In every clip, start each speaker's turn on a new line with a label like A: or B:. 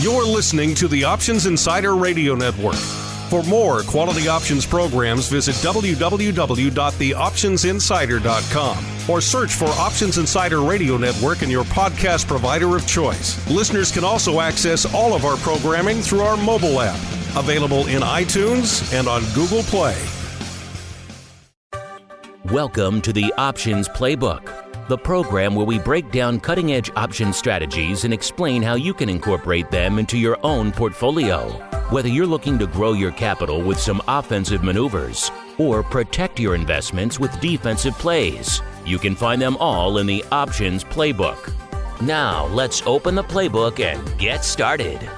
A: You're listening to the Options Insider Radio Network. For more quality options programs, visit www.theoptionsinsider.com or search for Options Insider Radio Network in your podcast provider of choice. Listeners can also access all of our programming through our mobile app, available in iTunes and on Google Play.
B: Welcome to the Options Playbook, the program where we break down cutting-edge option strategies and explain how you can incorporate them into your own portfolio. Whether you're looking to grow your capital with some offensive maneuvers or protect your investments with defensive plays, you can find them all in the Options Playbook. Now, let's open the playbook and get started.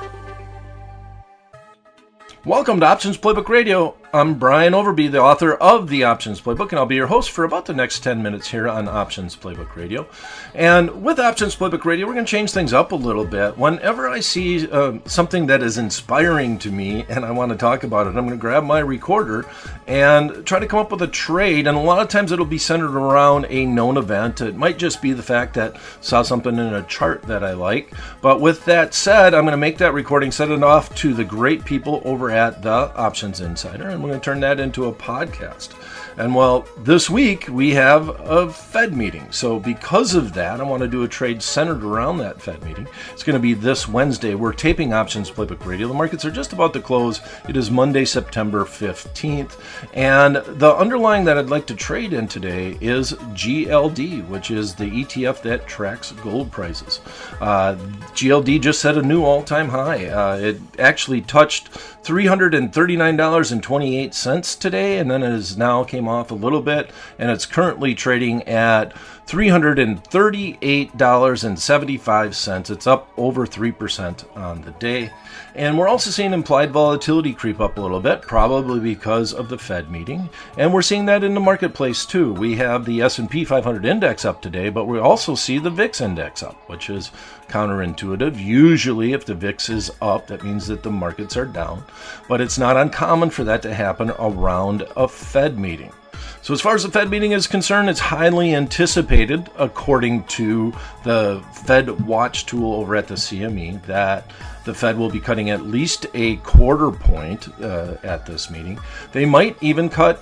C: Welcome to Options Playbook Radio. I'm Brian Overby, the author of the Options Playbook, and I'll be your host for about the next 10 minutes here on Options Playbook Radio. And with Options Playbook Radio, we're going to change things up a little bit. Whenever I see something that is inspiring to me and I want to talk about it, I'm going to grab my recorder and try to come up with a trade. And a lot of times it'll be centered around a known event. It might just be the fact that I saw something in a chart that I like. But with that said, I'm going to make that recording, send it off to the great people over at the Options Insider, and we're going to turn that into a podcast. And well, this week we have a Fed meeting. So because of that, I want to do a trade centered around that Fed meeting. It's going to be this Wednesday. We're taping Options Playbook Radio. The markets are just about to close. It is Monday, September 15th. And the underlying that I'd like to trade in today is GLD, which is the ETF that tracks gold prices. GLD just set a new all-time high. It actually touched $339.28 today, and then it is now came off a little bit, and it's currently trading at $338.75. It's up over 3% on the day. And we're also seeing implied volatility creep up a little bit, probably because of the Fed meeting. And we're seeing that in the marketplace too. We have the S&P 500 index up today, but we also see the VIX index up, which is counterintuitive. Usually if the VIX is up, that means that the markets are down. But it's not uncommon for that to happen around a Fed meeting. So as far as the Fed meeting is concerned, it's highly anticipated, according to the Fed Watch tool over at the CME, that the Fed will be cutting at least a quarter point at this meeting. They might even cut,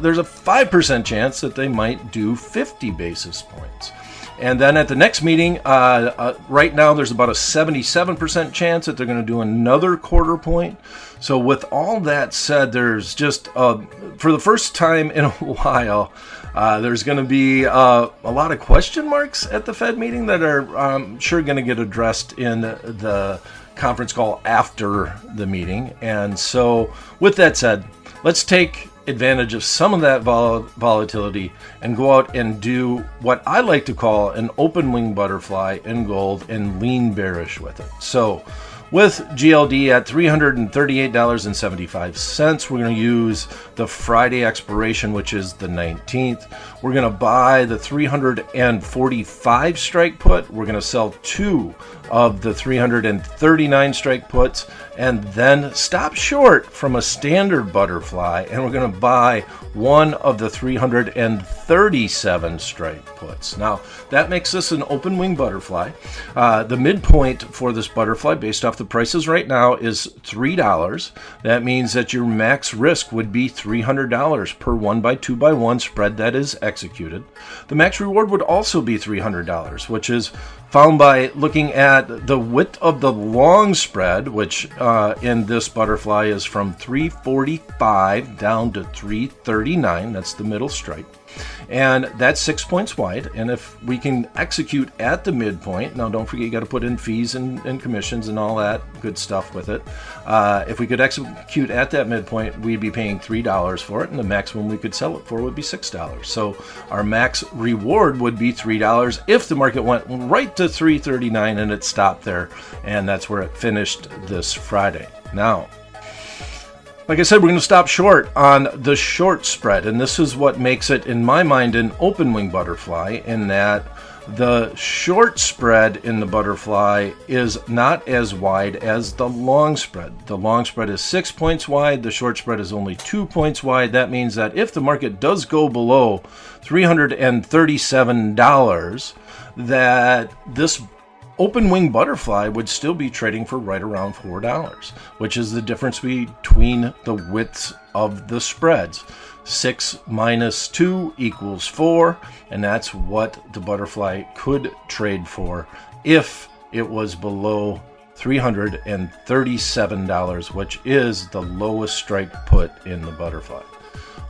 C: there's a 5% chance that they might do 50 basis points. And then at the next meeting, right now there's about a 77% chance that they're going to do another quarter point. So with all that said, there's just, for the first time in a while, there's going to be a lot of question marks at the Fed meeting that are sure going to get addressed in the conference call after the meeting. And so with that said, let's take advantage of some of that volatility and go out and do what I like to call an open wing butterfly in gold and lean bearish with it. So with GLD at $338.75, we're going to use the Friday expiration, which is the 19th. We're going to buy the 345 strike put. We're going to sell 2 of the 339 strike puts, and then stop short from a standard butterfly, and we're going to buy 1 of the 337 strike puts. Now, that makes this an open wing butterfly. The midpoint for this butterfly, based off the prices right now, is $3. That means that your max risk would be $300 per 1x2x1 spread that is executed. The max reward would also be $300, which is found by looking at the width of the long spread, which in this butterfly is from 345 down to 339. That's the middle stripe. And that's 6 points wide. And if we can execute at the midpoint, now don't forget you got to put in fees and commissions and all that good stuff with it. If we could execute at that midpoint, we'd be paying $3 for it, and the maximum we could sell it for would be $6. So our max reward would be $3 if the market went right to 339 and it stopped there. And that's where it finished this Friday. Now, like I said, we're going to stop short on the short spread, and this is what makes it, in my mind, an open wing butterfly, in that the short spread in the butterfly is not as wide as the long spread. The long spread is 6 points wide, the short spread is only 2 points wide. That means that if the market does go below $337, that this open wing butterfly would still be trading for right around $4, which is the difference between the widths of the spreads. 6 minus 2 equals 4, and that's what the butterfly could trade for if it was below $337, which is the lowest strike put in the butterfly.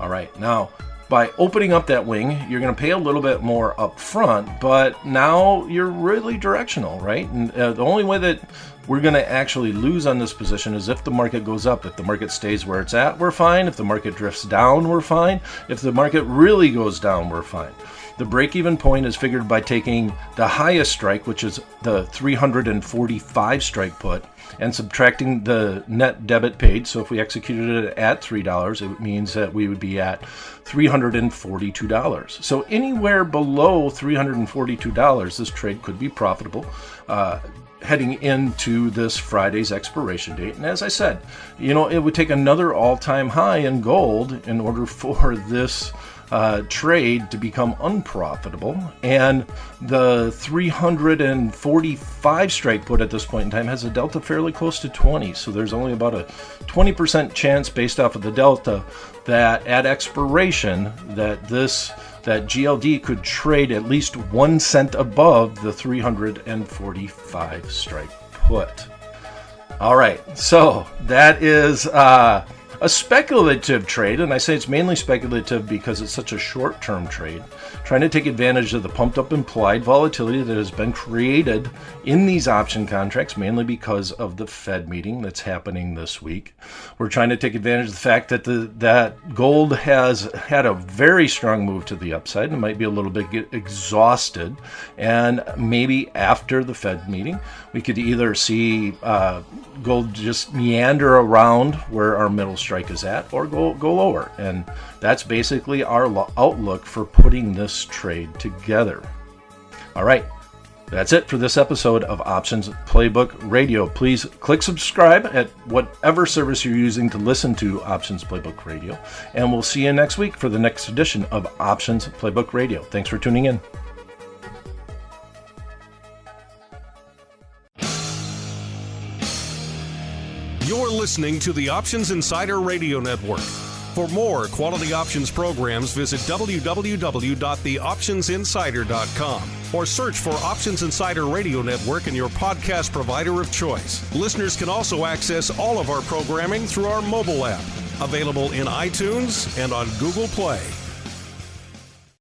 C: All right, now by opening up that wing, you're going to pay a little bit more up front, but now you're really directional, right? And the only way that we're going to actually lose on this position is if the market goes up. If the market stays where it's at, we're fine. If the market drifts down, we're fine. If the market really goes down, we're fine. The break-even point is figured by taking the highest strike, which is the 345 strike put, and subtracting the net debit paid. So if we executed it at $3, it means that we would be at $342. So anywhere below $342, this trade could be profitable heading into this Friday's expiration date. And as I said, it would take another all-time high in gold in order for this trade to become unprofitable, and the 345 strike put at this point in time has a delta fairly close to 20, so there's only about a 20% chance based off of the delta that at expiration that GLD could trade at least 1 cent above the 345 strike put. All right, so that is a speculative trade, and I say it's mainly speculative because it's such a short-term trade, trying to take advantage of the pumped-up implied volatility that has been created in these option contracts, mainly because of the Fed meeting that's happening this week. We're trying to take advantage of the fact that that gold has had a very strong move to the upside and might be a little bit exhausted, and maybe after the Fed meeting, we could either see gold just meander around where our middle strike is at, or go lower. And that's basically our outlook for putting this trade together. All right, that's it for this episode of Options Playbook Radio. Please click subscribe at whatever service you're using to listen to Options Playbook Radio, and we'll see you next week for the next edition of Options Playbook Radio. Thanks for tuning in.
A: You're listening to the Options Insider Radio Network. For more quality options programs, visit www.theoptionsinsider.com or search for Options Insider Radio Network in your podcast provider of choice. Listeners can also access all of our programming through our mobile app, available in iTunes and on Google Play.